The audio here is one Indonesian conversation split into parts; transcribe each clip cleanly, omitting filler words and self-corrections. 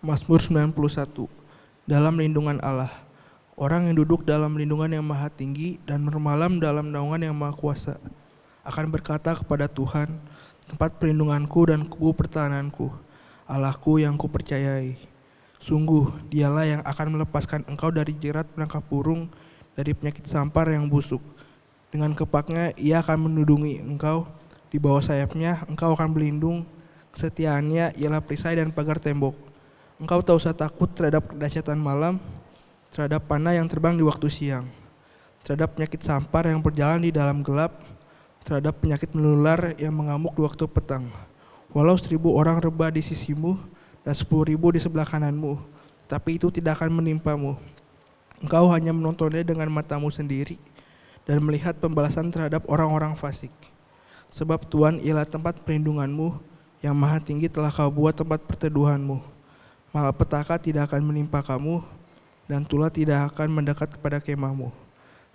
Mazmur 91. Dalam lindungan Allah. Orang yang duduk dalam lindungan yang maha tinggi dan bermalam dalam naungan yang maha kuasa akan berkata kepada Tuhan, tempat perlindunganku dan kubu pertahananku, Allahku yang kupercayai. Sungguh, dialah yang akan melepaskan engkau dari jerat penangkap burung, dari penyakit sampar yang busuk. Dengan kepaknya ia akan melindungi engkau, di bawah sayapnya engkau akan berlindung, kesetiaannya ialah perisai dan pagar tembok. Engkau tak usah takut terhadap kedahsyatan malam, terhadap panah yang terbang di waktu siang, terhadap penyakit sampar yang berjalan di dalam gelap, terhadap penyakit menular yang mengamuk di waktu petang. Walau 1.000 orang rebah di sisimu dan 10.000 di sebelah kananmu, tapi itu tidak akan menimpamu. Engkau hanya menontonnya dengan matamu sendiri dan melihat pembalasan terhadap orang-orang fasik. Sebab Tuhan ialah tempat perlindunganmu, yang maha tinggi telah kau buat tempat perteduhanmu. Malapetaka tidak akan menimpa kamu, dan tulah tidak akan mendekat kepada kemahmu.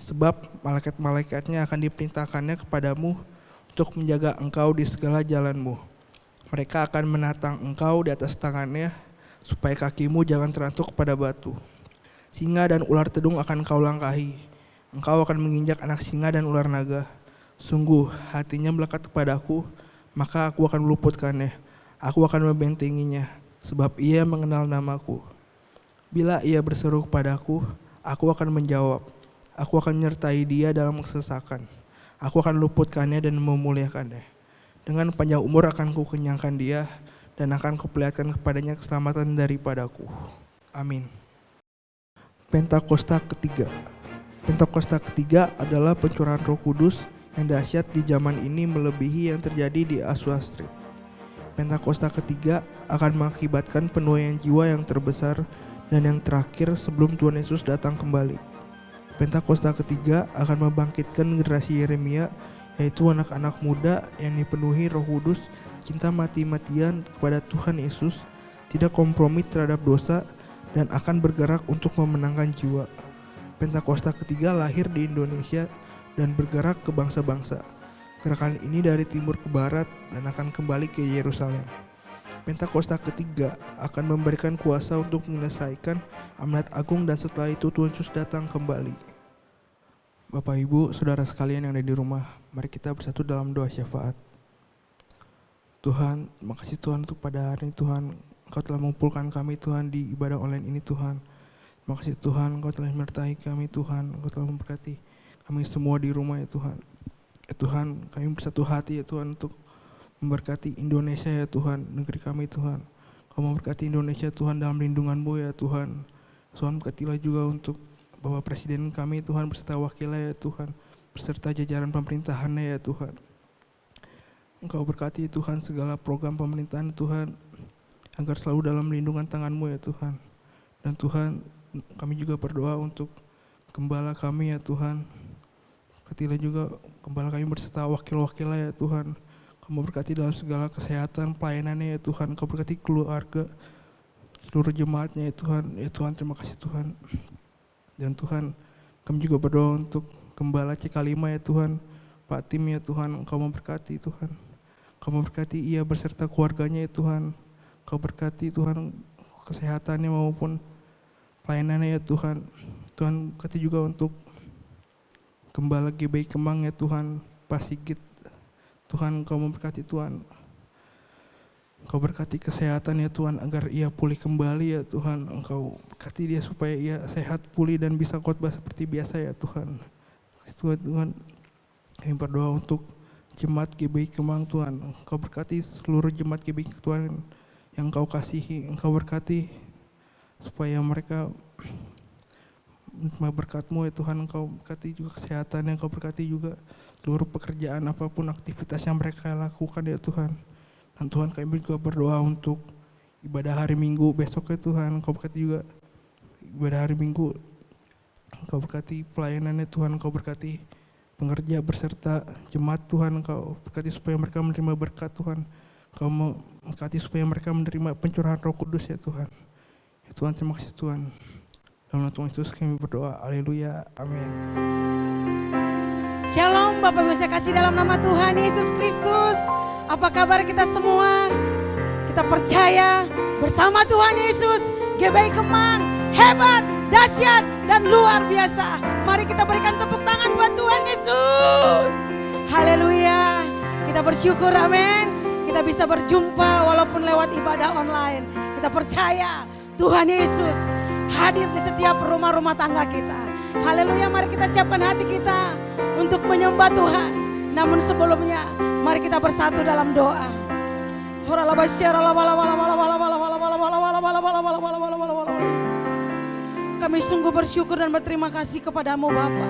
Sebab malaikat-malaikatnya akan diperintahkannya kepadamu untuk menjaga engkau di segala jalanmu. Mereka akan menatang engkau di atas tangannya, supaya kakimu jangan terantuk pada batu. Singa dan ular tedung akan kau langkahi. Engkau akan menginjak anak singa dan ular naga. Sungguh, hatinya melekat kepadaku, maka aku akan meluputkannya. Aku akan membentenginya, sebab ia mengenal namaku. Bila ia berseru kepadaku, aku akan menjawab. Aku akan menyertai dia dalam kesesakan. Aku akan meluputkannya dan memuliakannya. Dengan panjang umur akan kukenyangkan dia, dan akan kuperlihatkan kepadanya keselamatan daripadaku. Amin. Pentakosta ketiga. Pentakosta ketiga adalah pencurahan Roh Kudus yang dahsyat di zaman ini melebihi yang terjadi di Azusa. Pentakosta ketiga akan mengakibatkan penuaian jiwa yang terbesar dan yang terakhir sebelum Tuhan Yesus datang kembali. Pentakosta ketiga akan membangkitkan generasi Yeremia, yaitu anak-anak muda yang dipenuhi Roh Kudus, cinta mati-matian kepada Tuhan Yesus, tidak kompromi terhadap dosa, dan akan bergerak untuk memenangkan jiwa. Pentakosta ketiga lahir di Indonesia dan bergerak ke bangsa-bangsa. Gerakan ini dari timur ke barat dan akan kembali ke Yerusalem. Pentakosta ketiga akan memberikan kuasa untuk menyelesaikan amanat agung dan setelah itu Tuhan Yesus datang kembali. Bapak Ibu, saudara sekalian yang ada di rumah, mari kita bersatu dalam doa syafaat. Tuhan, terima kasih Tuhan untuk pada hari ini Tuhan, Engkau telah mengumpulkan kami Tuhan di ibadah online ini Tuhan. Terima kasih Tuhan, Engkau telah menyertai kami Tuhan, Engkau telah memberkati kami semua di rumah ya Tuhan. Ya Tuhan, kami bersatu hati ya Tuhan untuk memberkati Indonesia ya Tuhan, negeri kami Tuhan. Kau memberkati Indonesia Tuhan dalam lindungan-Mu ya Tuhan. Tuhan berkatilah juga untuk Bapak Presiden kami Tuhan beserta wakilnya ya Tuhan, beserta jajaran pemerintahannya ya Tuhan. Engkau berkati Tuhan segala program pemerintahan Tuhan, agar selalu dalam lindungan tangan-Mu ya Tuhan. Dan Tuhan, kami juga berdoa untuk gembala kami ya Tuhan. Berkatilah juga gembala kami berserta wakil-wakilnya ya Tuhan. Kamu berkati dalam segala kesehatan, pelayanannya ya Tuhan. Kau berkati keluarga, seluruh jemaatnya ya Tuhan. Ya Tuhan, terima kasih Tuhan. Dan Tuhan, kami juga berdoa untuk gembala CK5 ya Tuhan. Pak Tim ya Tuhan, Engkau memberkati Tuhan. Kau memberkati ia berserta keluarganya ya Tuhan. Kau berkati Tuhan kesehatannya maupun pelayanannya ya Tuhan. Tuhan berkati juga untuk Gembala GBI Kemang ya Tuhan, Pak Sigit. Tuhan, Kau memberkati Tuhan. Kau berkati kesehatan ya Tuhan, agar ia pulih kembali ya Tuhan. Engkau berkati dia supaya ia sehat, pulih dan bisa khotbah seperti biasa ya Tuhan. Tuhan, kami berdoa untuk jemaat GBI Kemang Tuhan. Engkau berkati seluruh jemaat GBI Tuhan yang Kau kasihi. Engkau berkati supaya mereka berkat-Mu ya Tuhan. Engkau berkati juga kesehatan, yang Kau berkati juga seluruh pekerjaan apapun aktivitas yang mereka lakukan ya Tuhan. Dan Tuhan, kami juga berdoa untuk ibadah hari Minggu besok ya Tuhan. Engkau berkati juga ibadah hari Minggu. Engkau berkati pelayanannya Tuhan. Engkau berkati pengerja berserta jemaat Tuhan. Engkau berkati supaya mereka menerima berkat Tuhan. Engkau berkati supaya mereka menerima pencurahan Roh Kudus ya Tuhan. Ya Tuhan, terima kasih Tuhan. Dalam nama Tuhan Yesus kami berdoa. Haleluya. Amin. Shalom Bapak Ibu saya kasih dalam nama Tuhan Yesus Kristus. Apa kabar kita semua? Kita percaya bersama Tuhan Yesus, GBI Kemang hebat, dahsyat, dan luar biasa. Mari kita berikan tepuk tangan buat Tuhan Yesus. Haleluya. Kita bersyukur, amin. Kita bisa berjumpa walaupun lewat ibadah online. Kita percaya Tuhan Yesus hadir di setiap rumah-rumah tangga kita. Haleluya, mari kita siapkan hati kita untuk menyembah Tuhan. Namun sebelumnya, mari kita bersatu dalam doa. Kami sungguh bersyukur dan berterima kasih kepadamu Bapa.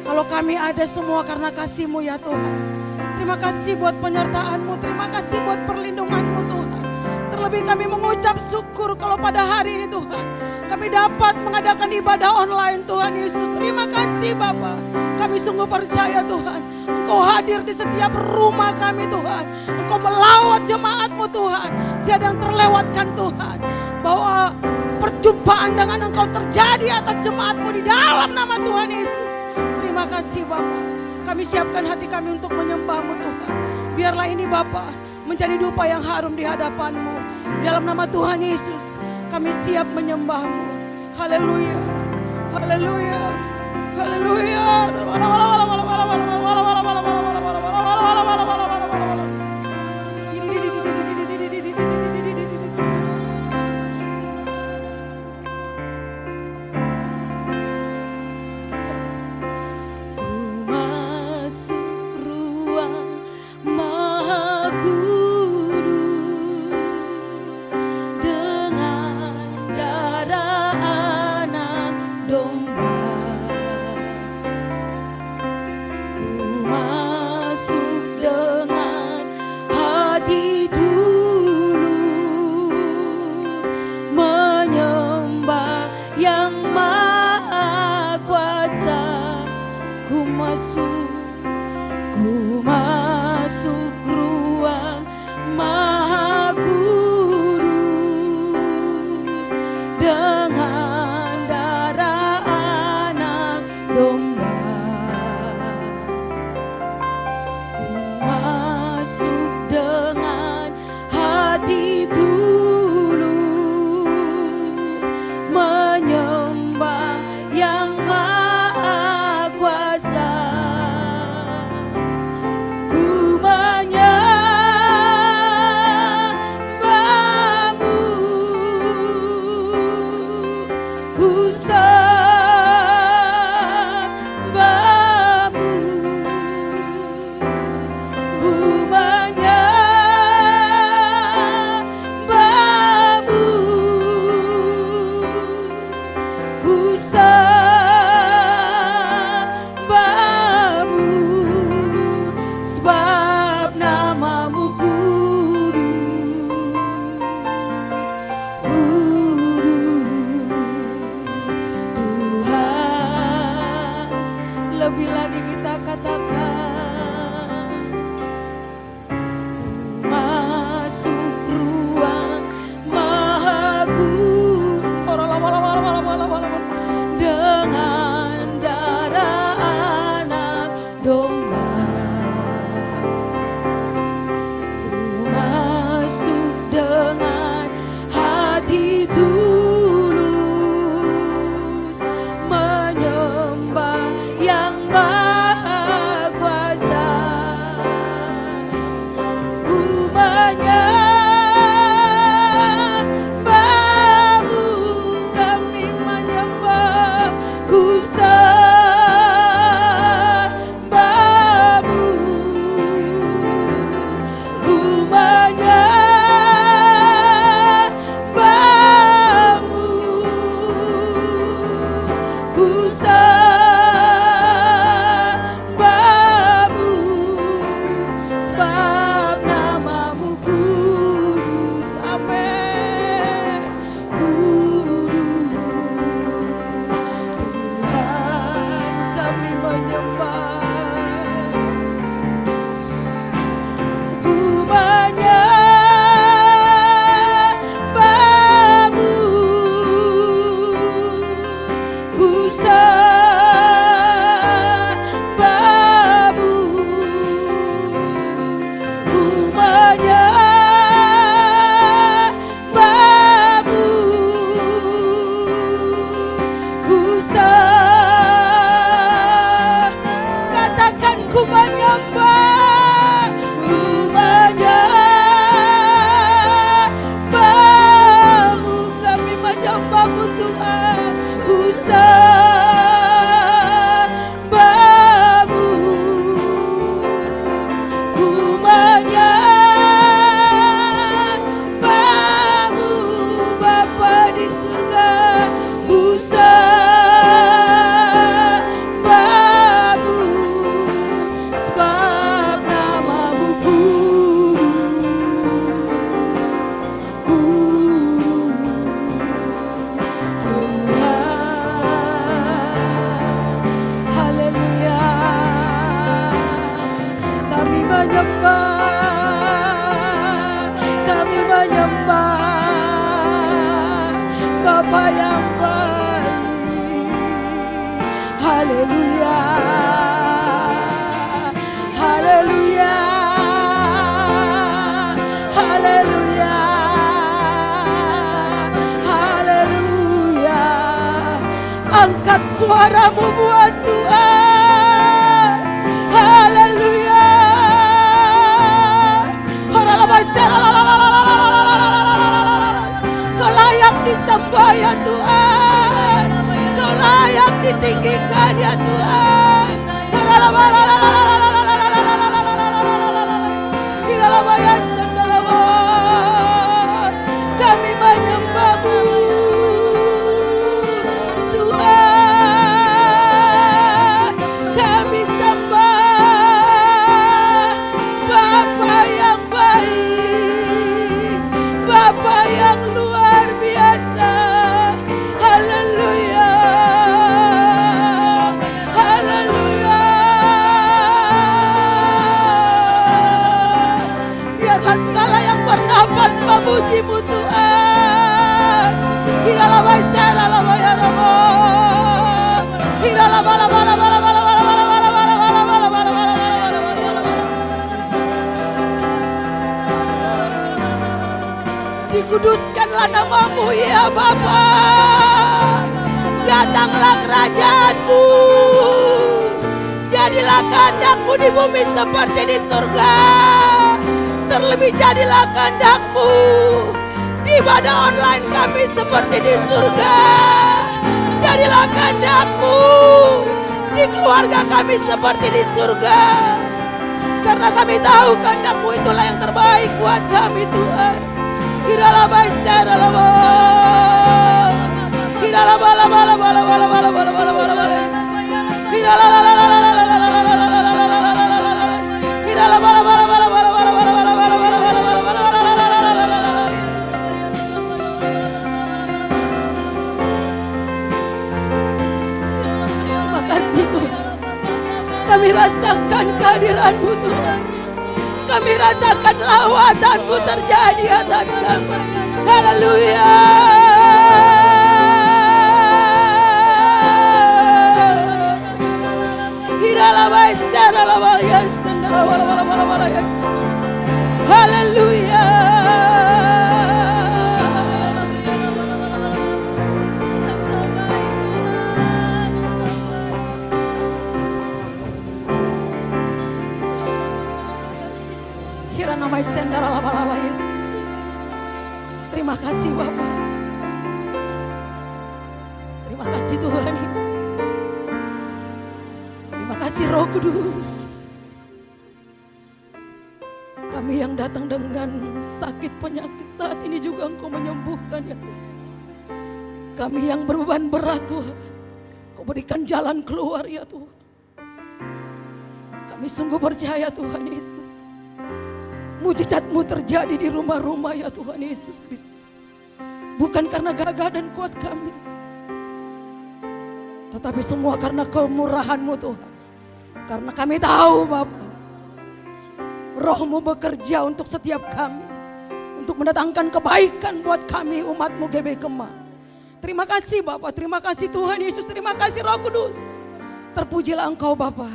Kalau kami ada semua karena kasih-Mu ya Tuhan. Terima kasih buat penyertaan-Mu, terima kasih buat perlindungan-Mu Tuhan. Terlebih kami mengucap syukur kalau pada hari ini Tuhan, kami dapat mengadakan ibadah online Tuhan Yesus. Terima kasih Bapa. Kami sungguh percaya Tuhan, Engkau hadir di setiap rumah kami Tuhan. Engkau melawat jemaat-Mu Tuhan. Tiada yang terlewatkan Tuhan. Bahwa perjumpaan dengan Engkau terjadi atas jemaat-Mu di dalam nama Tuhan Yesus. Terima kasih Bapa. Kami siapkan hati kami untuk menyembah-Mu Tuhan. Biarlah ini Bapa menjadi dupa yang harum di hadapan-Mu. Di dalam nama Tuhan Yesus kami siap menyembah-Mu. Haleluya. Haleluya. Haleluya. Bapa yang baik. Haleluya, haleluya, haleluya, haleluya. Angkat suaramu buat Tuhan. Haleluya. Kau layak disembah ya Tuhan, Kau layak ditinggikan ya Tuhan. Kami menyembah-Mu Tuhan, kami sembah Bapa yang baik, Bapa yang luar biasa. Haleluya, haleluya. Biarlah segala yang bernafas memuji-Mu Tuhan. Hiralah baisar, hiralah bayar, hiralah bala bala bala bala bala bala bala bala bala bala bala bala. Dikuduskanlah nama-Mu ya Bapa. Datanglah kerajaan-Mu. Jadilah kehendak-Mu di bumi seperti di surga. Terlebih jadilah kehendak-Mu di ibadah online kami seperti di surga. Jadilah kehendak-Mu di keluarga kami seperti di surga. Karena kami tahu kehendak-Mu itulah yang terbaik buat kami Tuhan. Hiralah baisar, hiralah bala bala bala bala bala bala bala bala bala. Hiralah la la la la la la la la la la la la la la. Hiralah bala bala bala bala bala bala bala bala bala bala bala bala. Makasih Tuhan. Kami rasakan kehadiran-Mu Tuhan. Kami rasakan lawatan-Mu terjadi atas kami. Haleluya. Haleluya. Terima kasih Bapak. Terima kasih Tuhan Yesus. Terima kasih Roh Kudus. Kami yang datang dengan sakit penyakit saat ini juga Engkau menyembuhkan ya Tuhan. Kami yang berbeban berat Tuhan, Kau berikan jalan keluar ya Tuhan. Kami sungguh percaya Tuhan Yesus, mujizat-Mu terjadi di rumah-rumah ya Tuhan Yesus Kristus. Bukan karena gagah dan kuat kami, tetapi semua karena kemurahan-Mu Tuhan. Karena kami tahu Bapa, Roh-Mu bekerja untuk setiap kami, untuk mendatangkan kebaikan buat kami umat-Mu GB Kemah. Terima kasih Bapa, terima kasih Tuhan Yesus, terima kasih Roh Kudus. Terpujilah Engkau Bapa.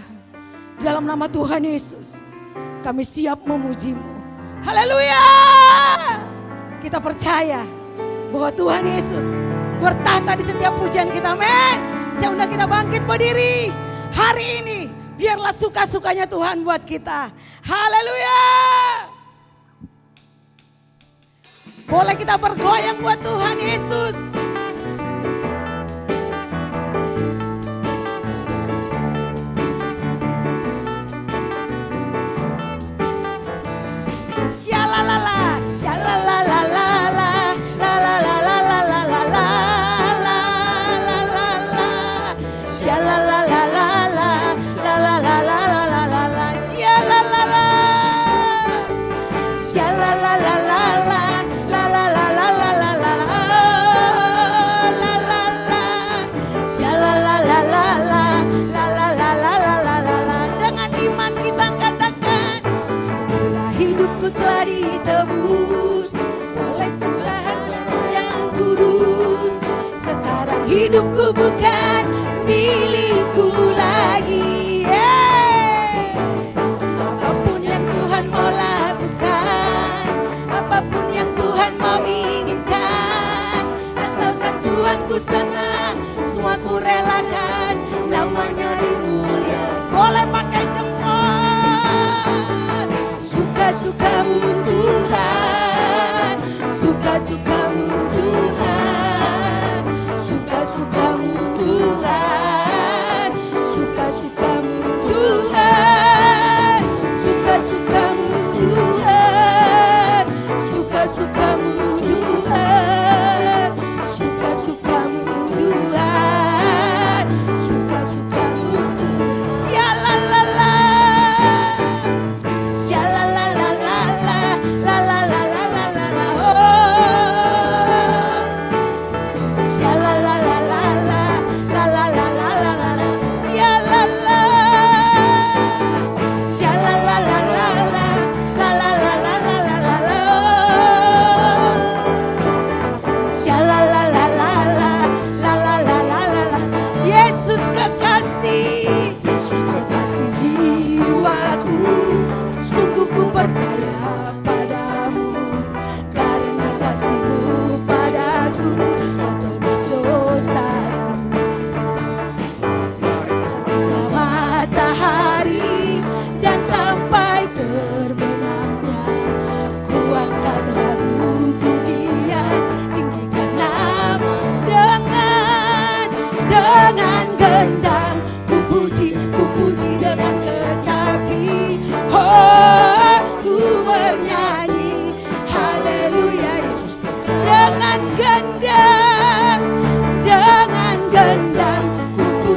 Dalam nama Tuhan Yesus kami siap memuji-Mu. Haleluya. Kita percaya bahwa Tuhan Yesus bertahta di setiap pujian kita. Amin. Saya undang kita bangkit berdiri. Hari ini biarlah suka-sukanya Tuhan buat kita. Haleluya. Boleh kita bergoyang buat Tuhan Yesus. Shalalala, shalalalala, la la la la la la la la la la la la, shalalalala, la la la la la la la la, shalalala, shalalala, la la la la la la la la la. hidupku bukan milikku lagi. Apapun yang Tuhan mau lakukan, apapun yang Tuhan mau inginkan, asalkan Tuhan ku senang, semua ku relakan, namanya dimuliakan. Boleh pakai jempol. Suka-sukamu Tuhan, suka-sukamu Tuhan, suka-sukamu Tuhan, suka-sukamu Tuhan, suka-sukamu Tuhan, suka-sukamu Tuhan, suka-sukamu Tuhan, suka-sukamu Tuhan. Sialalala, sialalalala, lalalalalala, oh. Sialalalala, lalalalalala, sialala, sialalalala, lalalalalala, sialalalala, lalalalalala. Yesus kekasih, Yesus kekasih jiwaku, sungguh ku percaya padamu, karena kasih-Mu padaku telah tebus dosaku. Dari matahari dan sampai terbenamnya, ku angkat lagu pujian, tinggikan nama. Dengan gendang ku puji dengan kecapi, oh ku bernyanyi haleluya Yesus. Dengan gendang ku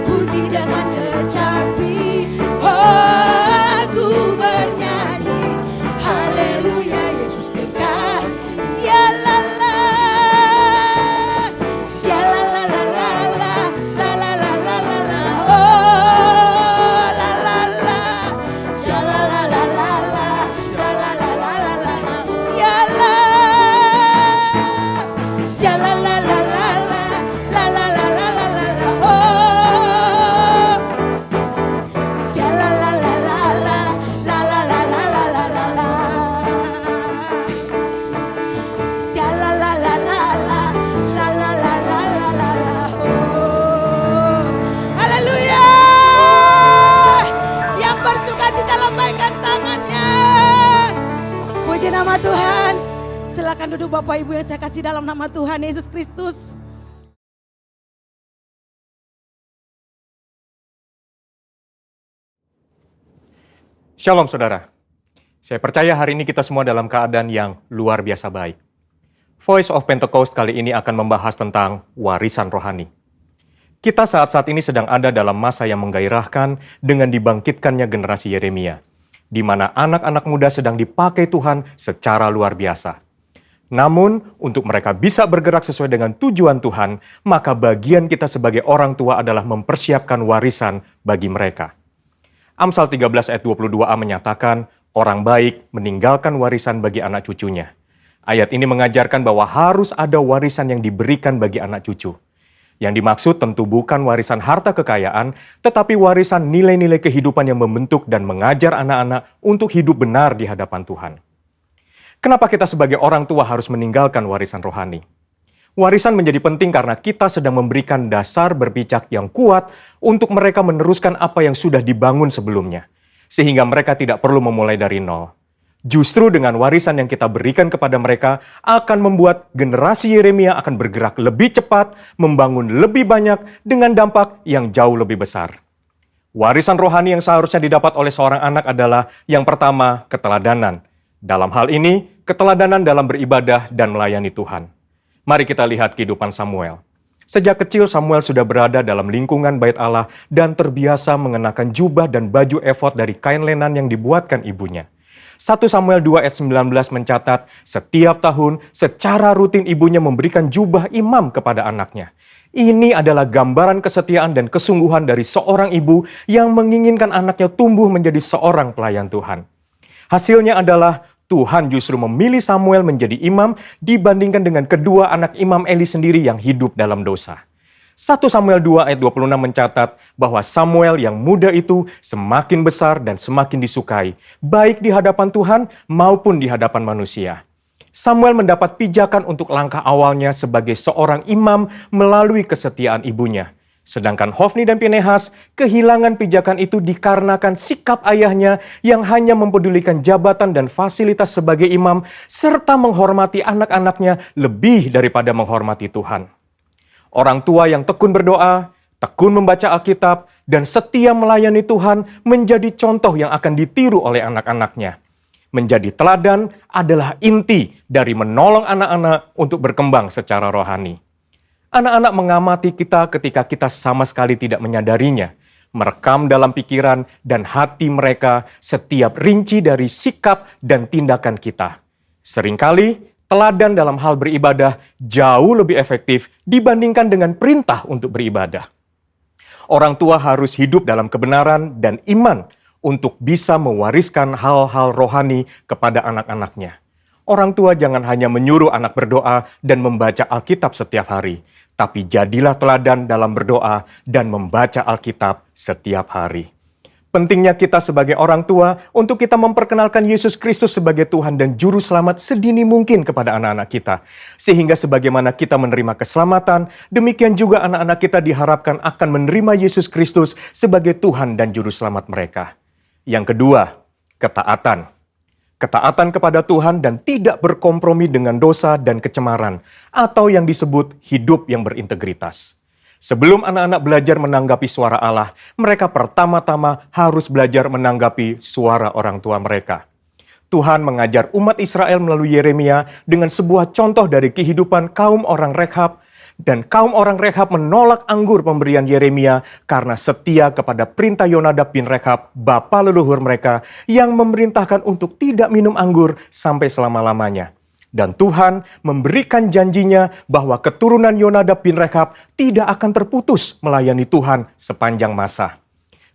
puji dengan kecapi, oh ku bernyanyi haleluya Yesus kekasih. Sialala, sialalalala, lalalalala, oh lalala, sialalalala, lalalalala, siala, sialalalala, lalalalala, oh sialalalala, lalalalala, sialalalala, lalalalala, oh. Haleluya. Yang bersukacita lambaikan tangannya. Puji nama Tuhan. Silakan duduk Bapak Ibu yang saya kasih dalam nama Tuhan Yesus Kristus. Shalom saudara. Saya percaya hari ini kita semua dalam keadaan yang luar biasa baik. Voice of Pentecost kali ini akan membahas tentang warisan rohani. Kita saat-saat ini sedang ada dalam masa yang menggairahkan dengan dibangkitkannya generasi Yeremia, di mana anak-anak muda sedang dipakai Tuhan secara luar biasa. Namun, untuk mereka bisa bergerak sesuai dengan tujuan Tuhan, maka bagian kita sebagai orang tua adalah mempersiapkan warisan bagi mereka. Amsal 13 ayat 22a menyatakan, orang baik meninggalkan warisan bagi anak cucunya. Ayat ini mengajarkan bahwa harus ada warisan yang diberikan bagi anak cucu. Yang dimaksud tentu bukan warisan harta kekayaan, tetapi warisan nilai-nilai kehidupan yang membentuk dan mengajar anak-anak untuk hidup benar di hadapan Tuhan. Kenapa kita sebagai orang tua harus meninggalkan warisan rohani? Warisan menjadi penting karena kita sedang memberikan dasar berpijak yang kuat untuk mereka meneruskan apa yang sudah dibangun sebelumnya, sehingga mereka tidak perlu memulai dari nol. Justru dengan warisan yang kita berikan kepada mereka akan membuat generasi Yeremia akan bergerak lebih cepat, membangun lebih banyak dengan dampak yang jauh lebih besar. Warisan rohani yang seharusnya didapat oleh seorang anak adalah yang pertama, keteladanan. Dalam hal ini, keteladanan dalam beribadah dan melayani Tuhan. Mari kita lihat kehidupan Samuel. Sejak kecil Samuel sudah berada dalam lingkungan bait Allah dan terbiasa mengenakan jubah dan baju efod dari kain lenan yang dibuatkan ibunya. 1 Samuel 2 ayat 19 mencatat, setiap tahun secara rutin ibunya memberikan jubah imam kepada anaknya. Ini adalah gambaran kesetiaan dan kesungguhan dari seorang ibu yang menginginkan anaknya tumbuh menjadi seorang pelayan Tuhan. Hasilnya adalah Tuhan justru memilih Samuel menjadi imam dibandingkan dengan kedua anak imam Eli sendiri yang hidup dalam dosa. 1 Samuel 2 ayat 26 mencatat bahwa Samuel yang muda itu semakin besar dan semakin disukai, baik di hadapan Tuhan maupun di hadapan manusia. Samuel mendapat pijakan untuk langkah awalnya sebagai seorang imam melalui kesetiaan ibunya. Sedangkan Hofni dan Pinehas kehilangan pijakan itu dikarenakan sikap ayahnya yang hanya mempedulikan jabatan dan fasilitas sebagai imam serta menghormati anak-anaknya lebih daripada menghormati Tuhan. Orang tua yang tekun berdoa, tekun membaca Alkitab, dan setia melayani Tuhan menjadi contoh yang akan ditiru oleh anak-anaknya. Menjadi teladan adalah inti dari menolong anak-anak untuk berkembang secara rohani. Anak-anak mengamati kita ketika kita sama sekali tidak menyadarinya, merekam dalam pikiran dan hati mereka setiap rinci dari sikap dan tindakan kita. Seringkali, teladan dalam hal beribadah jauh lebih efektif dibandingkan dengan perintah untuk beribadah. Orang tua harus hidup dalam kebenaran dan iman untuk bisa mewariskan hal-hal rohani kepada anak-anaknya. Orang tua jangan hanya menyuruh anak berdoa dan membaca Alkitab setiap hari, tapi jadilah teladan dalam berdoa dan membaca Alkitab setiap hari. Pentingnya kita sebagai orang tua untuk kita memperkenalkan Yesus Kristus sebagai Tuhan dan Juru Selamat sedini mungkin kepada anak-anak kita. Sehingga sebagaimana kita menerima keselamatan, demikian juga anak-anak kita diharapkan akan menerima Yesus Kristus sebagai Tuhan dan Juru Selamat mereka. Yang kedua, ketaatan. Ketaatan kepada Tuhan dan tidak berkompromi dengan dosa dan kecemaran, atau yang disebut hidup yang berintegritas. Sebelum anak-anak belajar menanggapi suara Allah, mereka pertama-tama harus belajar menanggapi suara orang tua mereka. Tuhan mengajar umat Israel melalui Yeremia dengan sebuah contoh dari kehidupan kaum orang Rekhab, dan kaum orang Rekhab menolak anggur pemberian Yeremia karena setia kepada perintah Yonadab bin Rekhab, bapa leluhur mereka, yang memerintahkan untuk tidak minum anggur sampai selama-lamanya. Dan Tuhan memberikan janjinya bahwa keturunan Yonadab bin Rekhab tidak akan terputus melayani Tuhan sepanjang masa.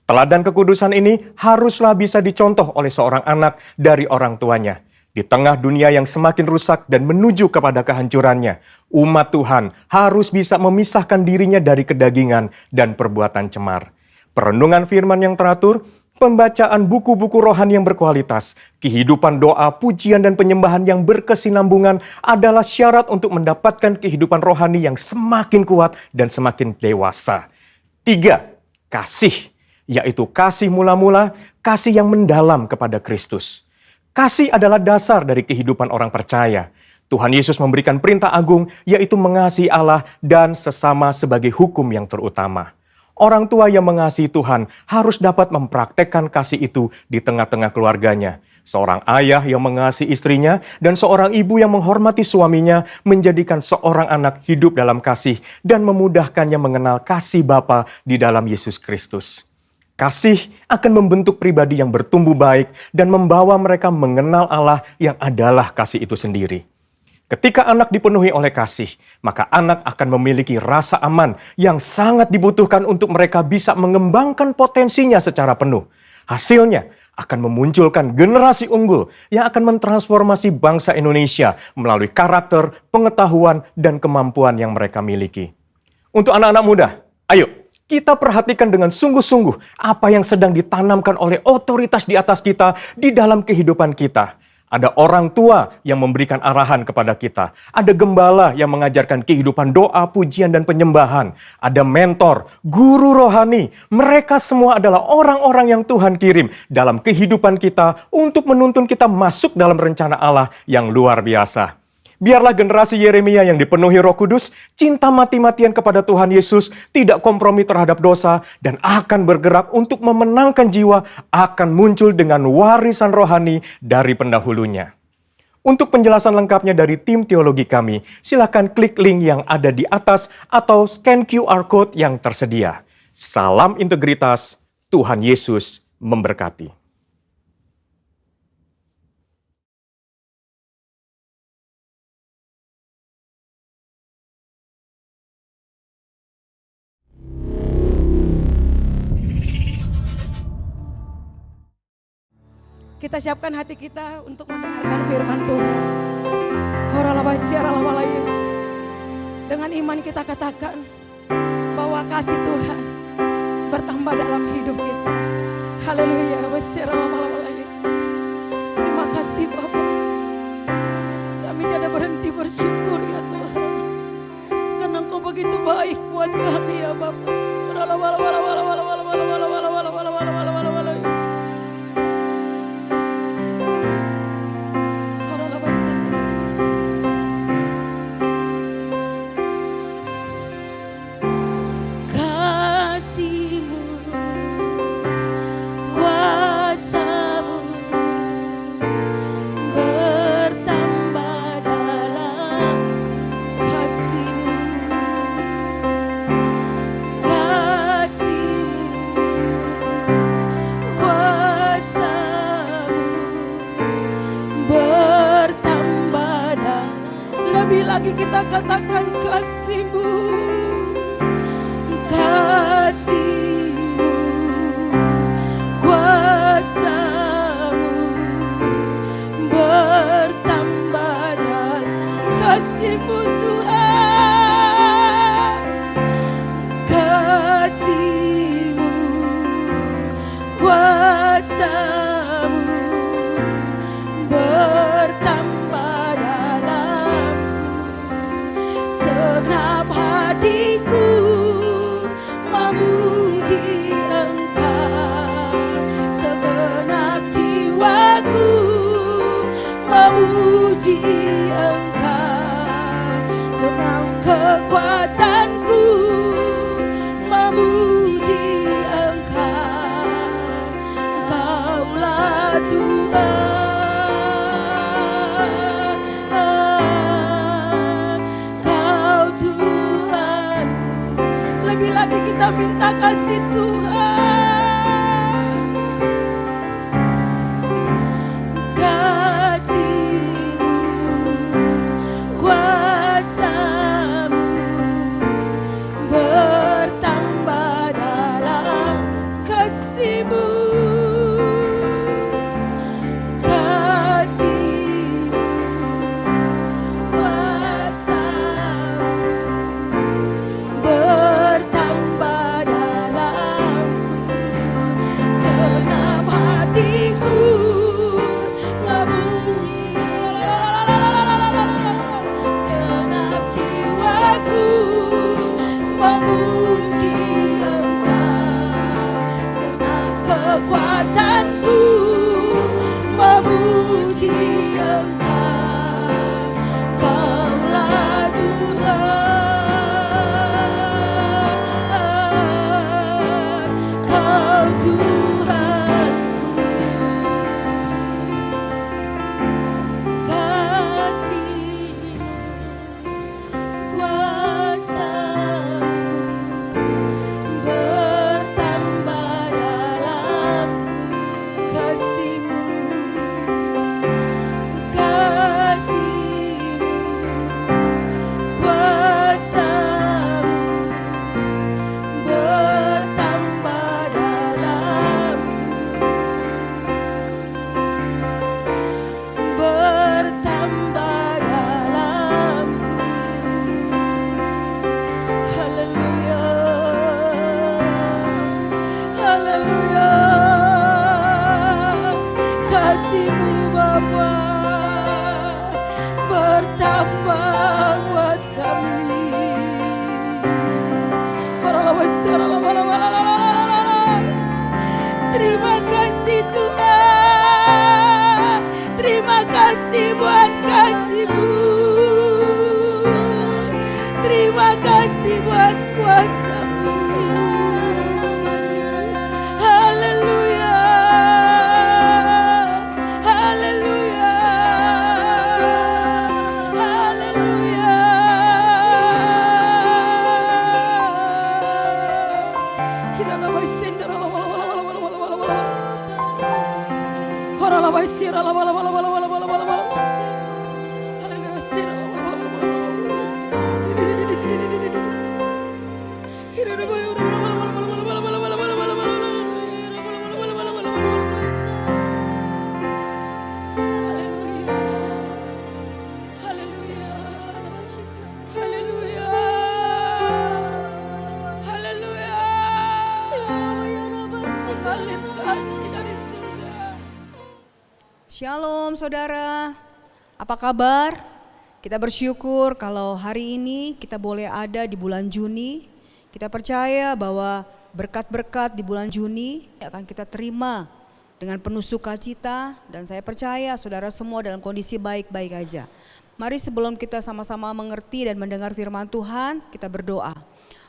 Teladan kekudusan ini haruslah bisa dicontoh oleh seorang anak dari orang tuanya. Di tengah dunia yang semakin rusak dan menuju kepada kehancurannya, umat Tuhan harus bisa memisahkan dirinya dari kedagingan dan perbuatan cemar. Perenungan firman yang teratur, pembacaan buku-buku rohani yang berkualitas, kehidupan doa, pujian, dan penyembahan yang berkesinambungan adalah syarat untuk mendapatkan kehidupan rohani yang semakin kuat dan semakin dewasa. 3. Kasih, yaitu kasih mula-mula, kasih yang mendalam kepada Kristus. Kasih adalah dasar dari kehidupan orang percaya. Tuhan Yesus memberikan perintah agung, yaitu mengasihi Allah dan sesama sebagai hukum yang terutama. Orang tua yang mengasihi Tuhan harus dapat mempraktekkan kasih itu di tengah-tengah keluarganya. Seorang ayah yang mengasihi istrinya dan seorang ibu yang menghormati suaminya menjadikan seorang anak hidup dalam kasih dan memudahkannya mengenal kasih Bapa di dalam Yesus Kristus. Kasih akan membentuk pribadi yang bertumbuh baik dan membawa mereka mengenal Allah yang adalah kasih itu sendiri. Ketika anak dipenuhi oleh kasih, maka anak akan memiliki rasa aman yang sangat dibutuhkan untuk mereka bisa mengembangkan potensinya secara penuh. Hasilnya akan memunculkan generasi unggul yang akan mentransformasi bangsa Indonesia melalui karakter, pengetahuan, dan kemampuan yang mereka miliki. Untuk anak-anak muda, ayo kita perhatikan dengan sungguh-sungguh apa yang sedang ditanamkan oleh otoritas di atas kita di dalam kehidupan kita. Ada orang tua yang memberikan arahan kepada kita. Ada gembala yang mengajarkan kehidupan doa, pujian, dan penyembahan. Ada mentor, guru rohani. Mereka semua adalah orang-orang yang Tuhan kirim dalam kehidupan kita untuk menuntun kita masuk dalam rencana Allah yang luar biasa. Biarlah generasi Yeremia yang dipenuhi Roh Kudus, cinta mati-matian kepada Tuhan Yesus, tidak kompromi terhadap dosa, dan akan bergerak untuk memenangkan jiwa, akan muncul dengan warisan rohani dari pendahulunya. Untuk penjelasan lengkapnya dari tim teologi kami, silakan klik link yang ada di atas atau scan QR Code yang tersedia. Salam integritas, Tuhan Yesus memberkati. Kita siapkan hati kita untuk mendengarkan firman Tuhan. Horalabasya Yesus. Dengan iman kita katakan bahwa bahwa kasih Tuhan bertambah dalam hidup kita. Haleluya. Yesus. Terima kasih Bapa. Kami tidak berhenti bersyukur ya Tuhan. Karena Engkau begitu baik buat kami ya Bapa. Lebih lagi kita katakan kasih-Mu, kasih-Mu, kuasa-Mu bertambah dalam kasih-Mu Tuhan, kasih-Mu, kuasa-Mu bertambah dalam segenap hatiku memuji Engkau, segenap jiwaku memuji Engkau, dengan kekuatanku memuji Engkau, Engkaulah Tuhan. Lebih lagi kita minta kasih Tuhan, kasih-Mu, kuasa-Mu bertambah dalam kasih-Mu, kasih-Mu, kuasa-Mu bertambah dalamku, segenap hatiku memuji, segenap jiwaku memuji Engkau, segenap kekuatanku memuji Engkau, Engkaulah Tuhan, Kau Tuhanku, kasih-Mu, kuasa-Mu bertambah dalamku, kasih-Mu, kasih-Mu, kuasa-Mu bertambah dalamku, bertambah dalamku. Haleluya, haleluya, kasih-Mu Bapa bertambah buat kami. Terima kasih Tuhan, terima kasih buat kasih-Mu, terima kasih buat kuasa-Mu. Haleluya, haleluya, haleluya. Kita nama sender, Shalom saudara, apa kabar? Kita bersyukur kalau hari ini kita boleh ada di bulan Juni. Kita percaya bahwa berkat-berkat di bulan Juni akan kita terima dengan penuh sukacita, dan saya percaya saudara semua dalam kondisi baik-baik aja. Mari sebelum kita sama-sama mengerti dan mendengar firman Tuhan, kita berdoa.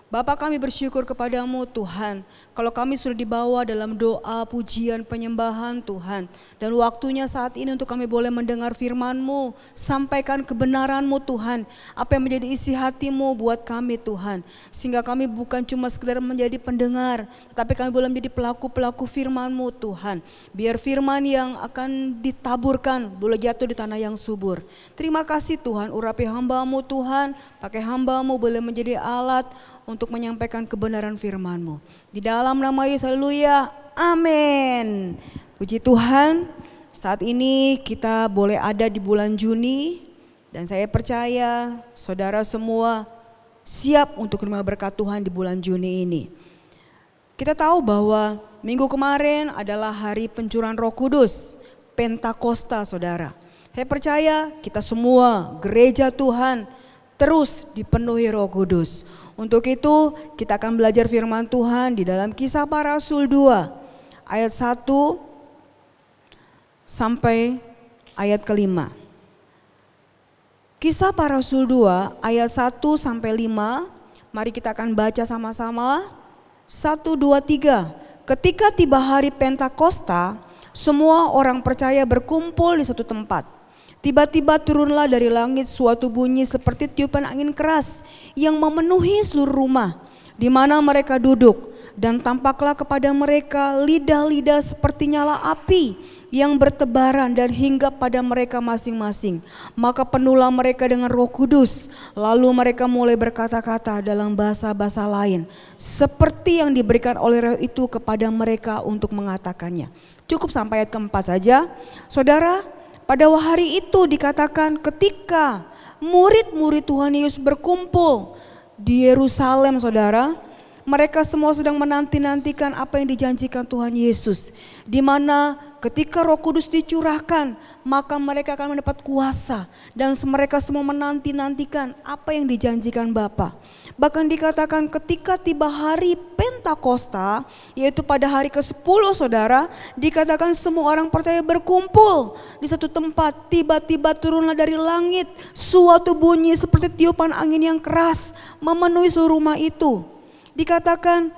Bapa, kami bersyukur kepadamu Tuhan, kalau kami sudah dibawa dalam doa, pujian, penyembahan Tuhan. Dan waktunya saat ini untuk kami boleh mendengar firman-Mu, sampaikan kebenaran-Mu Tuhan. Apa yang menjadi isi hati-Mu buat kami Tuhan. Sehingga kami bukan cuma sekedar menjadi pendengar, tetapi kami boleh menjadi pelaku-pelaku firman-Mu Tuhan. Biar firman yang akan ditaburkan boleh jatuh di tanah yang subur. Terima kasih Tuhan, urapi hamba-Mu Tuhan, pakai hamba-Mu boleh menjadi alat untuk menyampaikan kebenaran firman-Mu. Di dalam nama Yesus, haleluya, amin. Puji Tuhan, saat ini kita boleh ada di bulan Juni, dan saya percaya saudara semua siap untuk menerima berkat Tuhan di bulan Juni ini. Kita tahu bahwa minggu kemarin adalah hari pencurahan Roh Kudus, Pentakosta saudara. Saya percaya kita semua gereja Tuhan terus dipenuhi Roh Kudus. Untuk itu kita akan belajar firman Tuhan di dalam Kisah Para Rasul 2 ayat 1 sampai ayat ke-5. Kisah Para Rasul 2 ayat 1 sampai 5. Mari kita akan baca sama-sama. 1, 2, 3. Ketika tiba hari Pentakosta, semua orang percaya berkumpul di satu tempat. Tiba-tiba turunlah dari langit suatu bunyi seperti tiupan angin keras yang memenuhi seluruh rumah di mana mereka duduk, dan tampaklah kepada mereka lidah-lidah seperti nyala api yang bertebaran dan hinggap pada mereka masing-masing. Maka penuhlah mereka dengan Roh Kudus, lalu mereka mulai berkata-kata dalam bahasa-bahasa lain seperti yang diberikan oleh Roh itu kepada mereka untuk mengatakannya. Cukup sampai ayat keempat saja. Saudara, pada hari itu dikatakan ketika murid-murid Tuhan Yesus berkumpul di Yerusalem saudara, mereka semua sedang menanti-nantikan apa yang dijanjikan Tuhan Yesus. Di mana ketika Roh Kudus dicurahkan, maka mereka akan mendapat kuasa, dan mereka semua menanti-nantikan apa yang dijanjikan Bapa. Bahkan dikatakan ketika tiba hari Pentakosta, yaitu pada hari ke-10 saudara, dikatakan semua orang percaya berkumpul di satu tempat. Tiba-tiba turunlah dari langit suatu bunyi seperti tiupan angin yang keras memenuhi seluruh rumah itu. Dikatakan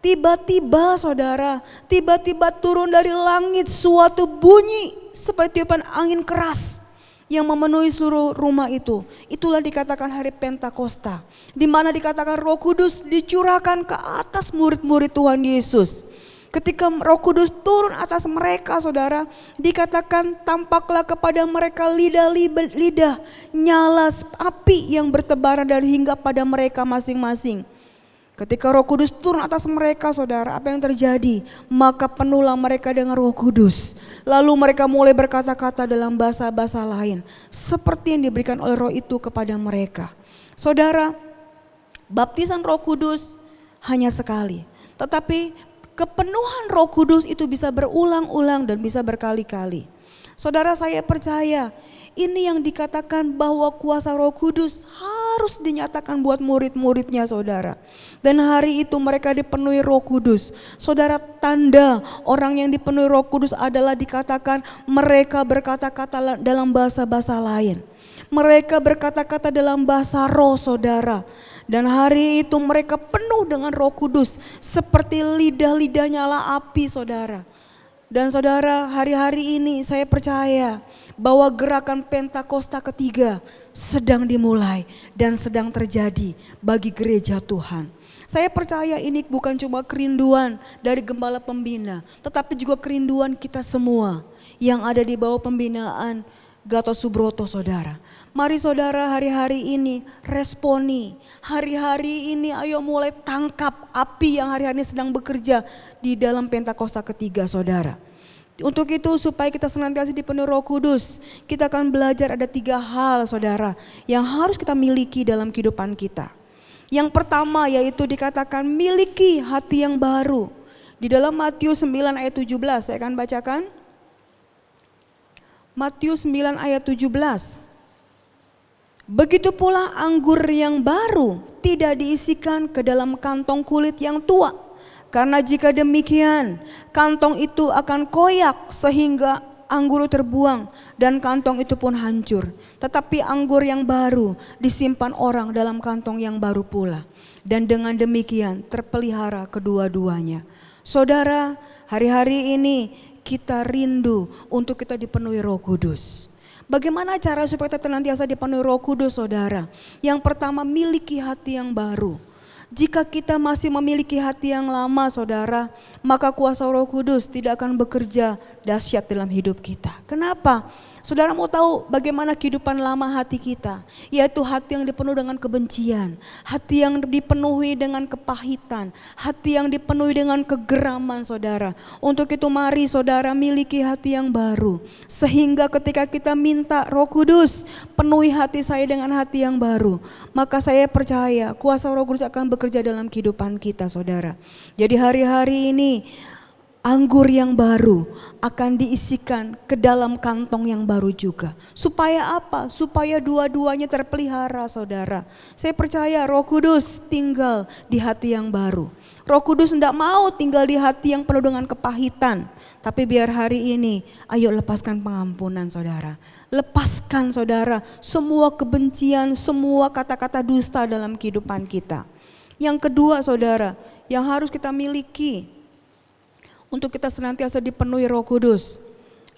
tiba-tiba saudara, tiba-tiba turun dari langit suatu bunyi seperti tiupan angin keras yang memenuhi seluruh rumah itu. Itulah dikatakan hari Pentakosta, di mana dikatakan Roh Kudus dicurahkan ke atas murid-murid Tuhan Yesus. Ketika Roh Kudus turun atas mereka saudara, dikatakan tampaklah kepada mereka lidah-lidah nyala api yang bertebaran dan hinggap pada mereka masing-masing. Ketika Roh Kudus turun atas mereka saudara, apa yang terjadi? Maka penuhlah mereka dengan Roh Kudus. Lalu mereka mulai berkata-kata dalam bahasa-bahasa lain seperti yang diberikan oleh Roh itu kepada mereka. Saudara, baptisan Roh Kudus hanya sekali, tetapi kepenuhan Roh Kudus itu bisa berulang-ulang dan bisa berkali-kali. Saudara, saya percaya ini yang dikatakan bahwa kuasa Roh Kudus harus dinyatakan buat murid-muridnya saudara. Dan hari itu mereka dipenuhi Roh Kudus. Saudara, tanda orang yang dipenuhi Roh Kudus adalah dikatakan mereka berkata-kata dalam bahasa-bahasa lain. Mereka berkata-kata dalam bahasa roh saudara. Dan hari itu mereka penuh dengan Roh Kudus seperti lidah-lidah nyala api saudara. Dan saudara, hari-hari ini saya percaya bahwa gerakan Pentakosta ketiga sedang dimulai dan sedang terjadi bagi gereja Tuhan. Saya percaya ini bukan cuma kerinduan dari gembala pembina, tetapi juga kerinduan kita semua yang ada di bawah pembinaan Gatot Subroto saudara. Mari saudara, hari-hari ini responi, hari-hari ini ayo mulai tangkap api yang hari-hari ini sedang bekerja di dalam Pentakosta ketiga saudara. Untuk itu supaya kita senantiasa dipenuhi Roh Kudus, kita akan belajar ada 3 hal saudara yang harus kita miliki dalam kehidupan kita. Yang pertama yaitu dikatakan miliki hati yang baru. Di dalam Matius 9 ayat 17 saya akan bacakan. Matius 9 ayat 17. Begitu pula anggur yang baru tidak diisikan ke dalam kantong kulit yang tua. Karena jika demikian, kantong itu akan koyak sehingga anggur terbuang dan kantong itu pun hancur. Tetapi anggur yang baru disimpan orang dalam kantong yang baru pula. Dan dengan demikian terpelihara kedua-duanya. Saudara, hari-hari ini kita rindu untuk kita dipenuhi Roh Kudus. Bagaimana cara supaya kita senantiasa dipenuhi Roh Kudus, saudara? Yang pertama, miliki hati yang baru. Jika kita masih memiliki hati yang lama, saudara, maka kuasa Roh Kudus tidak akan bekerja dahsyat dalam hidup kita. Kenapa? Saudara mau tahu bagaimana kehidupan lama hati kita? Yaitu hati yang dipenuhi dengan kebencian, hati yang dipenuhi dengan kepahitan, hati yang dipenuhi dengan kegeraman, saudara. Untuk itu mari saudara miliki hati yang baru. Sehingga ketika kita minta Roh Kudus, penuhi hati saya dengan hati yang baru. Maka saya percaya kuasa Roh Kudus akan bekerja dalam kehidupan kita, saudara. Jadi hari-hari ini anggur yang baru akan diisikan ke dalam kantong yang baru juga. Supaya apa? Supaya dua-duanya terpelihara, saudara. Saya percaya Roh Kudus tinggal di hati yang baru. Roh Kudus tidak mau tinggal di hati yang penuh dengan kepahitan. Tapi biar hari ini, ayo lepaskan pengampunan, saudara. Lepaskan, saudara, semua kebencian, semua kata-kata dusta dalam kehidupan kita. Yang kedua, saudara, yang harus kita miliki untuk kita senantiasa dipenuhi Roh Kudus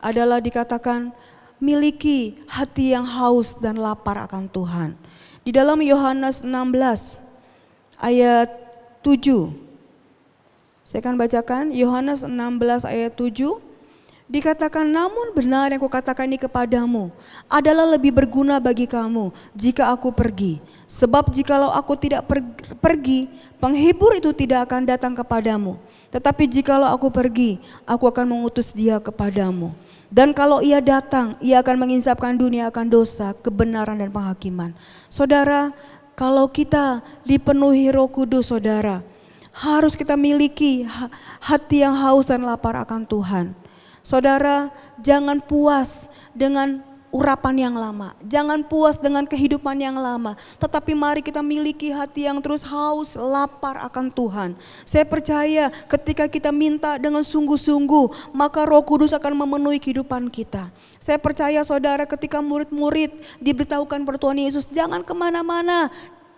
adalah dikatakan miliki hati yang haus dan lapar akan Tuhan. Di dalam Yohanes 16 ayat 7. Saya akan bacakan Yohanes 16 ayat 7. Dikatakan, namun benar yang kukatakan ini kepadamu adalah lebih berguna bagi kamu jika aku pergi. Sebab jikalau aku tidak pergi, penghibur itu tidak akan datang kepadamu. Tetapi jikalau aku pergi, aku akan mengutus dia kepadamu. Dan kalau ia datang, ia akan menginsapkan dunia akan dosa, kebenaran dan penghakiman. Saudara, kalau kita dipenuhi Roh Kudus, saudara, harus kita miliki hati yang haus dan lapar akan Tuhan. Saudara, jangan puas dengan urapan yang lama, jangan puas dengan kehidupan yang lama, tetapi mari kita miliki hati yang terus haus, lapar akan Tuhan. Saya percaya ketika kita minta dengan sungguh-sungguh, maka Roh Kudus akan memenuhi kehidupan kita. Saya percaya saudara, ketika murid-murid diberitahukan pada Tuhan Yesus, jangan kemana-mana,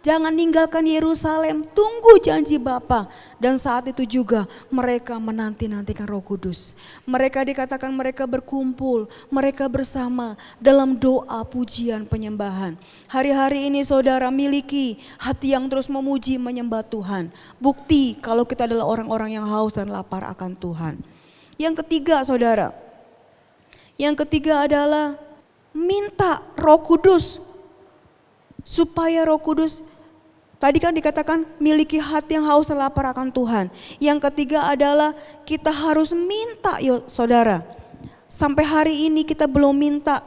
jangan ninggalkan Yerusalem, tunggu janji Bapa. Dan saat itu juga mereka menanti-nantikan Roh Kudus. Mereka dikatakan mereka berkumpul, mereka bersama dalam doa, pujian, penyembahan. Hari-hari ini saudara miliki hati yang terus memuji, menyembah Tuhan. Bukti kalau kita adalah orang-orang yang haus dan lapar akan Tuhan. Yang ketiga saudara, yang ketiga adalah minta Roh Kudus. Supaya Roh Kudus, tadi kan dikatakan miliki hati yang haus dan lapar akan Tuhan. Yang ketiga adalah kita harus minta, yuk saudara. Sampai hari ini kita belum minta.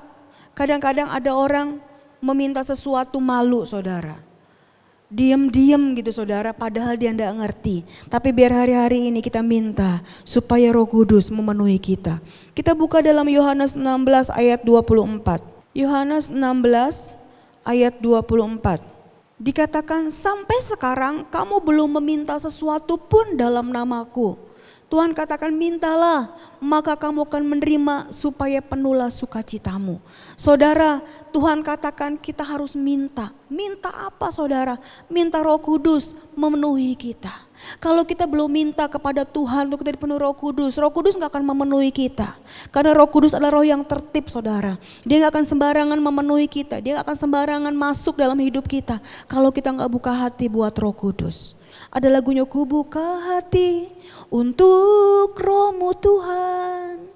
Kadang-kadang ada orang meminta sesuatu malu, saudara. Diam-diam gitu saudara, padahal dia tidak ngerti. Tapi biar hari-hari ini kita minta supaya Roh Kudus memenuhi kita. Kita buka dalam Yohanes 16 ayat 24. Yohanes 16 ayat 24. Dikatakan, sampai sekarang kamu belum meminta sesuatu pun dalam namaku. Tuhan katakan, mintalah maka kamu akan menerima supaya penuhlah sukacitamu. Saudara, Tuhan katakan kita harus minta. Minta apa saudara? Minta Roh Kudus memenuhi kita. Kalau kita belum minta kepada Tuhan untuk kita dipenuhi Roh Kudus gak akan memenuhi kita. Karena Roh Kudus adalah roh yang tertib saudara. Dia gak akan sembarangan memenuhi kita. Dia gak akan sembarangan masuk dalam hidup kita kalau kita gak buka hati buat Roh Kudus. Ada lagunya, ku buka hati untuk Roh-Mu Tuhan.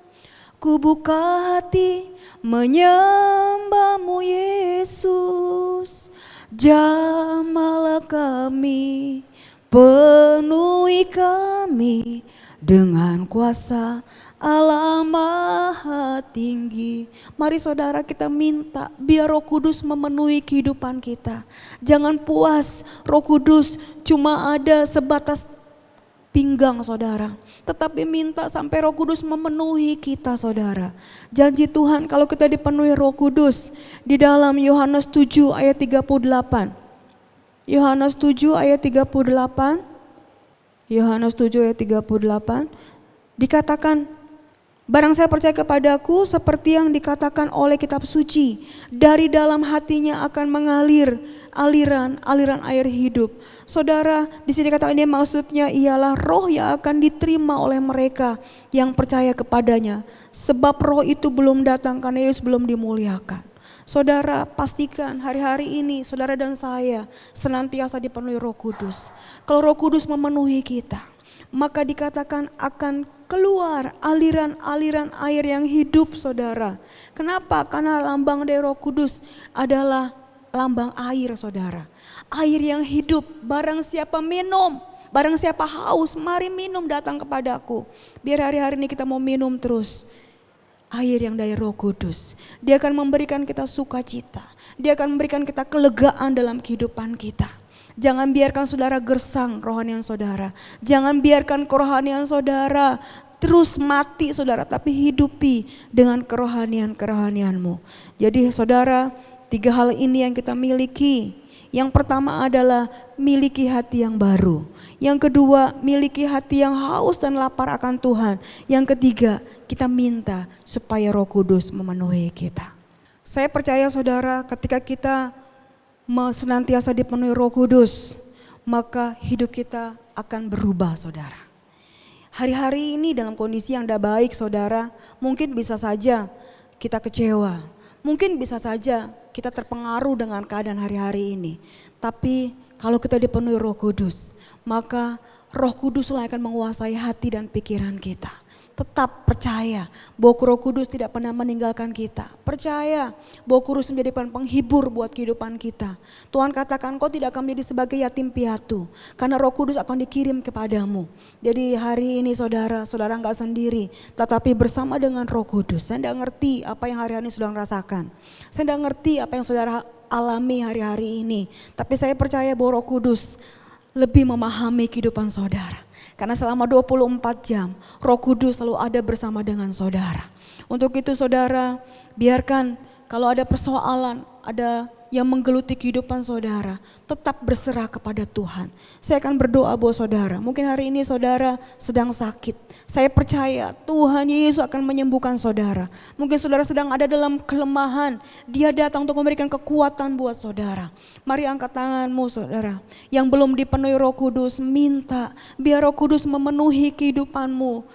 Ku buka hati menyembah-Mu Yesus. Jamahlah kami, penuhi kami dengan kuasa Allah Maha Tinggi. Mari saudara kita minta biar Roh Kudus memenuhi kehidupan kita. Jangan puas Roh Kudus cuma ada sebatas pinggang saudara, tetapi minta sampai Roh Kudus memenuhi kita saudara. Janji Tuhan kalau kita dipenuhi Roh Kudus di dalam Yohanes 7 ayat 38. Yohanes 7 ayat 38. Yohanes 7 ayat 38 dikatakan, barang saya percaya kepadaku seperti yang dikatakan oleh kitab suci, dari dalam hatinya akan mengalir aliran air hidup. Saudara, di sini kata ini maksudnya ialah roh yang akan diterima oleh mereka yang percaya kepadanya. Sebab roh itu belum datang karena Yesus belum dimuliakan. Saudara, pastikan hari-hari ini saudara dan saya senantiasa dipenuhi Roh Kudus. Kalau Roh Kudus memenuhi kita, maka dikatakan akan keluar aliran-aliran air yang hidup saudara. Kenapa? Karena lambang dari Roh Kudus adalah lambang air saudara. Air yang hidup, barang siapa minum, barang siapa haus, mari minum datang kepadaku. Biar hari-hari ini kita mau minum terus air yang dari Roh Kudus. Dia akan memberikan kita sukacita, dia akan memberikan kita kelegaan dalam kehidupan kita. Jangan biarkan saudara gersang kerohanian saudara. Jangan biarkan kerohanian saudara terus mati saudara, tapi hidupi dengan kerohanianmu. Jadi saudara, 3 hal ini yang kita miliki. Yang pertama adalah miliki hati yang baru. Yang kedua, miliki hati yang haus dan lapar akan Tuhan. Yang ketiga, kita minta supaya Roh Kudus memenuhi kita. Saya percaya saudara, ketika kita senantiasa dipenuhi Roh Kudus, maka hidup kita akan berubah saudara. Hari-hari ini dalam kondisi yang tidak baik saudara, mungkin bisa saja kita kecewa, mungkin bisa saja kita terpengaruh dengan keadaan hari-hari ini. Tapi kalau kita dipenuhi Roh Kudus, maka Roh Kudus lah akan menguasai hati dan pikiran kita. Tetap percaya bahwa Roh Kudus tidak pernah meninggalkan kita. Percaya bahwa Roh Kudus menjadi penghibur buat kehidupan kita. Tuhan katakan kau tidak akan menjadi sebagai yatim piatu, karena Roh Kudus akan dikirim kepadamu. Jadi hari ini saudara enggak sendiri, tetapi bersama dengan Roh Kudus. Saya tidak ngerti apa yang hari-hari ini saudara rasakan. Saya tidak ngerti apa yang saudara alami hari-hari ini. Tapi saya percaya bahwa Roh Kudus lebih memahami kehidupan saudara. Karena selama 24 jam Roh Kudus selalu ada bersama dengan saudara. Untuk itu saudara, biarkan kalau ada persoalan, ada yang menggeluti kehidupan saudara, tetap berserah kepada Tuhan. Saya akan berdoa buat saudara. Mungkin hari ini saudara sedang sakit. Saya percaya Tuhan Yesus akan menyembuhkan saudara. Mungkin saudara sedang ada dalam kelemahan, Dia datang untuk memberikan kekuatan buat saudara. Mari angkat tanganmu saudara. Yang belum dipenuhi Roh Kudus, minta biar Roh Kudus memenuhi kehidupanmu.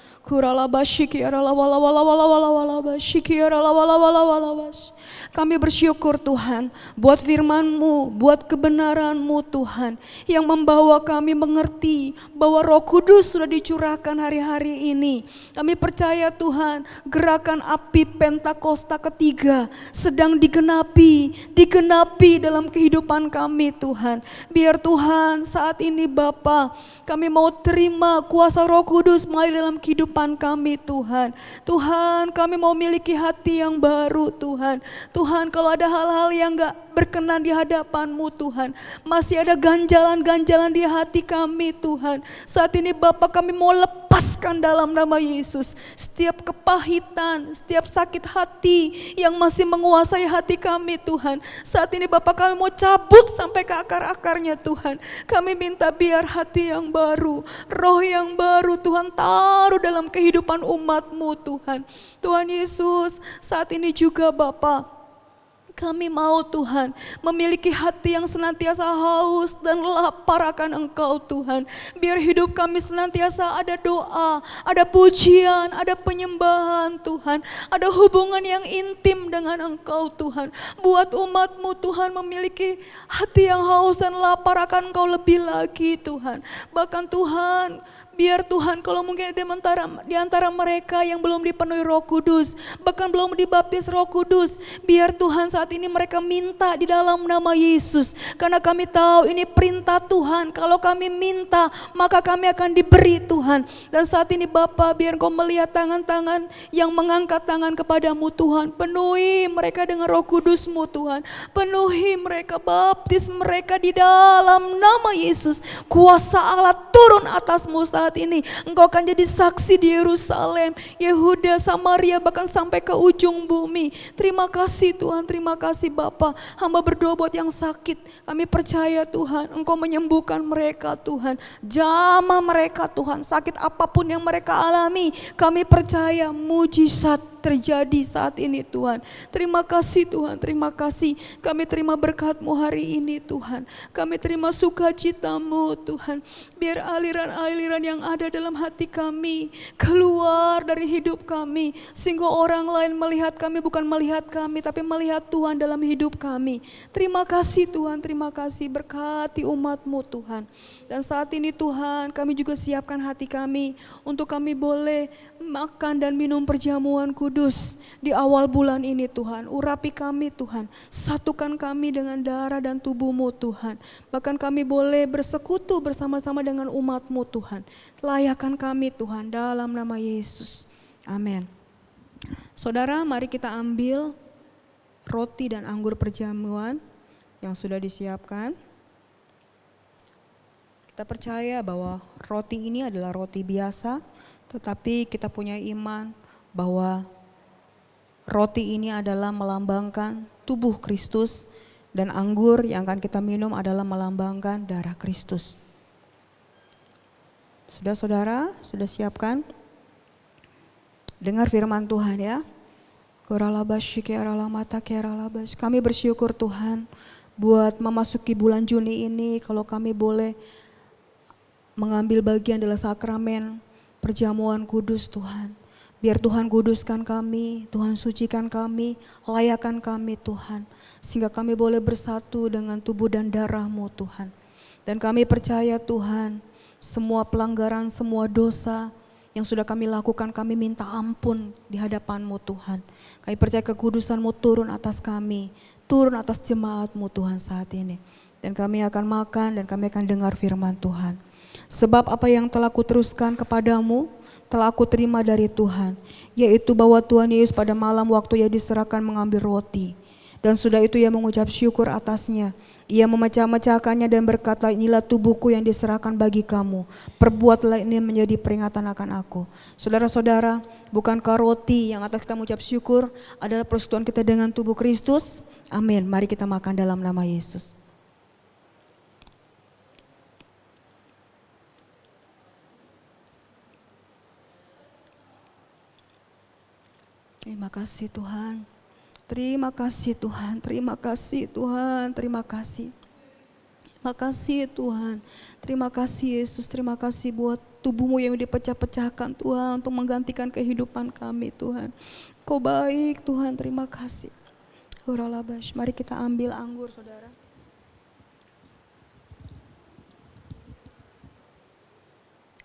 Kami bersyukur Tuhan buat firman-Mu, buat kebenaran-Mu Tuhan, yang membawa kami mengerti bahwa Roh Kudus sudah dicurahkan hari-hari ini. Kami percaya Tuhan, gerakan api Pentakosta ketiga sedang digenapi dalam kehidupan kami Tuhan. Biar Tuhan saat ini Bapa, kami mau terima kuasa Roh Kudus melalui dalam kehidupan kami Tuhan. Tuhan, kami mau miliki hati yang baru Tuhan. Tuhan, kalau ada hal-hal yang gak berkenan di hadapan-Mu Tuhan, masih ada ganjalan-ganjalan di hati kami Tuhan. Saat ini Bapa, kami mau lepaskan dalam nama Yesus setiap kepahitan, setiap sakit hati yang masih menguasai hati kami Tuhan. Saat ini Bapa, kami mau cabut sampai ke akar-akarnya Tuhan. Kami minta biar hati yang baru, roh yang baru Tuhan taruh dalam kehidupan umat-Mu Tuhan. Tuhan Yesus, saat ini juga Bapa, kami mau Tuhan memiliki hati yang senantiasa haus dan lapar akan Engkau Tuhan. Biar hidup kami senantiasa ada doa, ada pujian, ada penyembahan Tuhan. Ada hubungan yang intim dengan Engkau Tuhan. Buat umat-Mu Tuhan memiliki hati yang haus dan lapar akan Engkau lebih lagi Tuhan. Bahkan Tuhan, biar Tuhan kalau mungkin ada di antara mereka yang belum dipenuhi Roh Kudus, bahkan belum dibaptis Roh Kudus, biar Tuhan saat ini mereka minta di dalam nama Yesus. Karena kami tahu ini perintah Tuhan, kalau kami minta maka kami akan diberi Tuhan. Dan saat ini Bapa, biar Engkau melihat tangan-tangan yang mengangkat tangan kepadamu Tuhan. Penuhi mereka dengan Roh Kudus-Mu Tuhan. Penuhi mereka, baptis mereka di dalam nama Yesus. Kuasa Allah turun atasmu saat saat ini Engkau akan jadi saksi di Yerusalem, Yehuda, Samaria, bahkan sampai ke ujung bumi. Terima kasih Tuhan, terima kasih Bapa. Hamba berdoa buat yang sakit, kami percaya Tuhan Engkau menyembuhkan mereka Tuhan. Jamah mereka Tuhan, sakit apapun yang mereka alami, kami percaya mujizat terjadi saat ini Tuhan. Terima kasih Tuhan, terima kasih. Kami terima berkat-Mu hari ini Tuhan. Kami terima sukacita-Mu Tuhan. Biar aliran-aliran yang ada dalam hati kami keluar dari hidup kami, sehingga orang lain melihat kami bukan melihat kami, tapi melihat Tuhan dalam hidup kami. Terima kasih Tuhan, terima kasih. Berkati umat-Mu Tuhan. Dan saat ini Tuhan, kami juga siapkan hati kami untuk kami boleh makan dan minum perjamuan kudus di awal bulan ini Tuhan. Urapi kami Tuhan, satukan kami dengan darah dan tubuh-Mu Tuhan. Bahkan kami boleh bersekutu bersama-sama dengan umat-Mu Tuhan. Layakan kami Tuhan dalam nama Yesus. Amin. Saudara, mari kita ambil roti dan anggur perjamuan yang sudah disiapkan. Kita percaya bahwa roti ini adalah roti biasa, tetapi kita punya iman bahwa roti ini adalah melambangkan tubuh Kristus dan anggur yang akan kita minum adalah melambangkan darah Kristus. Sudah saudara, sudah siapkan? Dengar firman Tuhan ya. Kami bersyukur Tuhan buat memasuki bulan Juni ini, kalau kami boleh mengambil bagian dalam sakramen perjamuan kudus Tuhan. Biar Tuhan kuduskan kami, Tuhan sucikan kami, layakan kami Tuhan. Sehingga kami boleh bersatu dengan tubuh dan darah-Mu Tuhan. Dan kami percaya Tuhan, semua pelanggaran, semua dosa yang sudah kami lakukan, kami minta ampun di hadapan-Mu Tuhan. Kami percaya kekudusan-Mu turun atas kami, turun atas jemaat-Mu Tuhan saat ini. Dan kami akan makan dan kami akan dengar firman Tuhan. Sebab apa yang telah kuteruskan kepadamu, telah aku terima dari Tuhan, yaitu bahwa Tuhan Yesus pada malam waktu Ia diserahkan mengambil roti. Dan sudah itu Ia mengucap syukur atasnya. Ia memecah-mecahkannya dan berkata, inilah tubuhku yang diserahkan bagi kamu. Perbuatlah ini menjadi peringatan akan aku. Saudara-saudara, bukankah roti yang atas kita mengucap syukur adalah persekutuan kita dengan tubuh Kristus? Amin. Mari kita makan dalam nama Yesus. Terima kasih Tuhan, terima kasih Tuhan, terima kasih Tuhan, terima kasih. Terima kasih Tuhan, terima kasih Yesus, terima kasih buat tubuh-Mu yang dipecah-pecahkan Tuhan untuk menggantikan kehidupan kami Tuhan. Kau baik Tuhan, terima kasih. Mari kita ambil anggur saudara.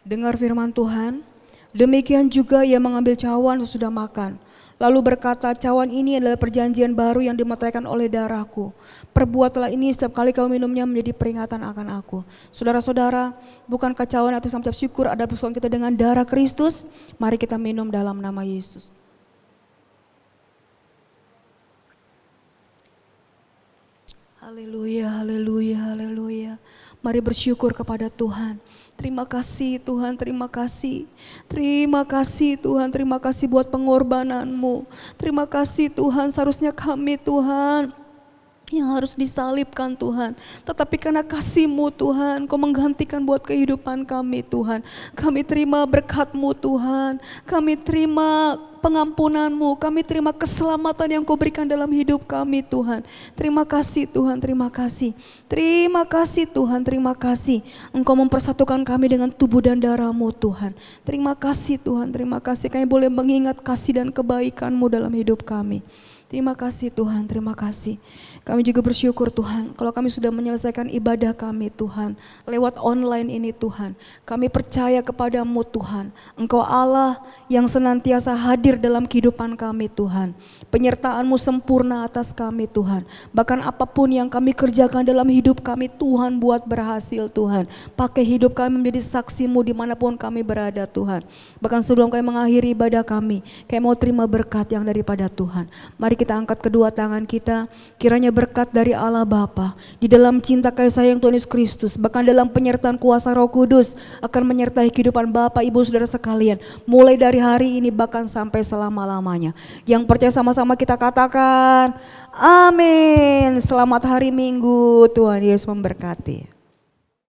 Dengar firman Tuhan, demikian juga Ia mengambil cawan sesudah makan. Lalu berkata, cawan ini adalah perjanjian baru yang dimeteraikan oleh darahku. Perbuatlah ini setiap kali kau minumnya menjadi peringatan akan aku. Saudara-saudara, bukankah cawan atas mengucap syukur ada persekutuan kita dengan darah Kristus? Mari kita minum dalam nama Yesus. Haleluya, haleluya, haleluya. Mari bersyukur kepada Tuhan. Terima kasih Tuhan, terima kasih. Terima kasih Tuhan, terima kasih buat pengorbanan-Mu. Terima kasih Tuhan, seharusnya kami Tuhan yang harus disalibkan Tuhan. Tetapi karena kasih-Mu Tuhan, Kau menggantikan buat kehidupan kami Tuhan. Kami terima berkat-Mu Tuhan, kami terima pengampunan-Mu, kami terima keselamatan yang Kau berikan dalam hidup kami Tuhan. Terima kasih Tuhan, terima kasih. Terima kasih Tuhan, terima kasih. Engkau mempersatukan kami dengan tubuh dan darah-Mu Tuhan. Terima kasih Tuhan, terima kasih. Kami boleh mengingat kasih dan kebaikan-Mu dalam hidup kami. Terima kasih Tuhan, terima kasih. Kami juga bersyukur Tuhan, kalau kami sudah menyelesaikan ibadah kami Tuhan, lewat online ini Tuhan. Kami percaya kepadamu Tuhan, Engkau Allah yang senantiasa hadir dalam kehidupan kami Tuhan. Penyertaan-Mu sempurna atas kami Tuhan. Bahkan apapun yang kami kerjakan dalam hidup kami Tuhan buat berhasil Tuhan. Pakai hidup kami menjadi saksi-Mu dimanapun kami berada Tuhan. Bahkan sebelum kami mengakhiri ibadah kami mau terima berkat yang daripada Tuhan. Mari mari kita angkat kedua tangan kita. Kiranya berkat dari Allah Bapa, di dalam cinta kasih sayang Tuhan Yesus Kristus, bahkan dalam penyertaan kuasa Roh Kudus akan menyertai kehidupan Bapak, Ibu, Saudara sekalian. Mulai dari hari ini bahkan sampai selama-lamanya. Yang percaya sama-sama kita katakan, amin. Selamat hari Minggu, Tuhan Yesus memberkati.